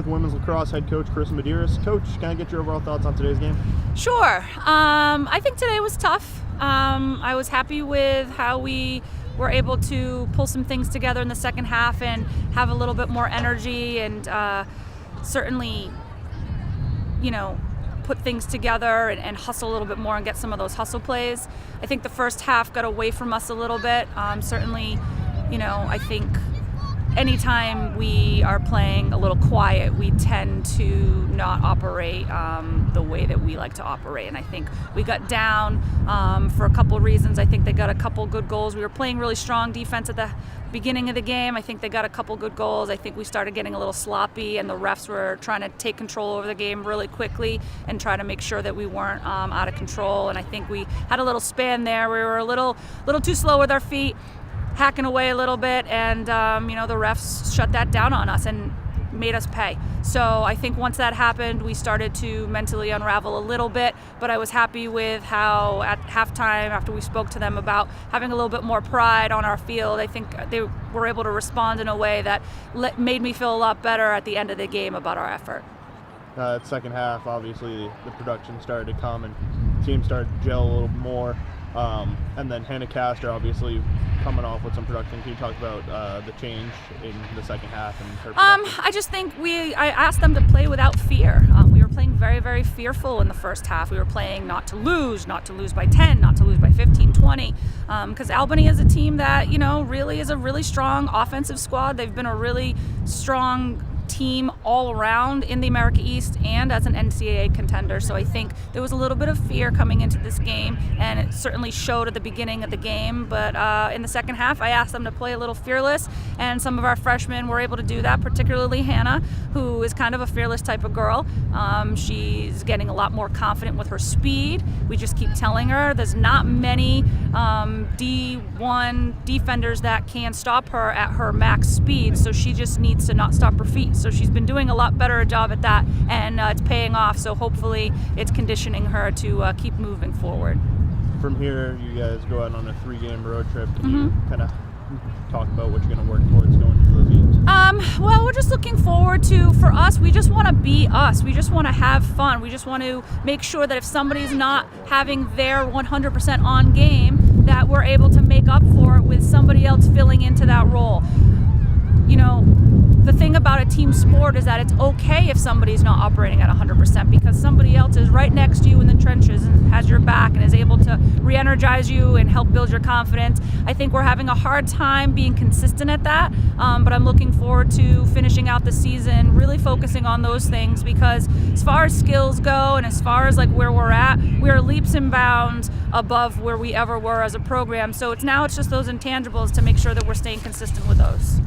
women's lacrosse head coach Carissa Medeiros. Coach, can I get your overall thoughts on today's game? Sure. I think today was tough. I was happy with how we were able to pull some things together in the second half and have a little bit more energy and certainly, put things together and hustle a little bit more and get some of those hustle plays. I think the first half got away from us a little bit. Certainly, I think anytime we are playing a little quiet, we tend to not operate the way that we like to operate. And I think we got down for a couple of reasons. I think they got a couple good goals. We were playing really strong defense at the beginning of the game. I think they got a couple good goals. I think we started getting a little sloppy, and the refs were trying to take control over the game really quickly and try to make sure that we weren't out of control. And I think we had a little span there. We were a little too slow with our feet, hacking away a little bit, and the refs shut that down on us and made us pay. So I think once that happened, we started to mentally unravel a little bit, but I was happy with how at halftime, after we spoke to them about having a little bit more pride on our field, I think they were able to respond in a way that made me feel a lot better at the end of the game about our effort. Second half, obviously the production started to come and the team started to gel a little more. And then Hannah Castor obviously coming off with some production. Can you talk about the change in the second half and her production? I just think I asked them to play without fear. We were playing very, very fearful in the first half. We were playing not to lose by 10, not to lose by 15, 20. Because Albany is a team that, really is a really strong offensive squad. They've been a really strong team all around in the America East and as an NCAA contender. So I think there was a little bit of fear coming into this game, and it certainly showed at the beginning of the game. But in the second half, I asked them to play a little fearless, and some of our freshmen were able to do that, particularly Hannah, who is kind of a fearless type of girl. She's getting a lot more confident with her speed. We just keep telling her there's not many D1 defenders that can stop her at her max speed, so she just needs to not stop her feet. So she's been doing a lot better job at that, and it's paying off. So hopefully it's conditioning her to keep moving forward. From here, you guys go out on a 3-game road trip. Can you kind of talk about what you're going to work towards going into those games? Well, we're just looking forward to, for us, we just want to be us. We just want to have fun. We just want to make sure that if somebody's not having their 100% on game, that we're able to make up for it with somebody else filling into that role. The thing about a team sport is that it's okay if somebody's not operating at 100% because somebody else is right next to you in the trenches and has your back and is able to re-energize you and help build your confidence. I think we're having a hard time being consistent at that, but I'm looking forward to finishing out the season really focusing on those things, because as far as skills go and as far as where we're at, we are leaps and bounds above where we ever were as a program. So it's just those intangibles to make sure that we're staying consistent with those.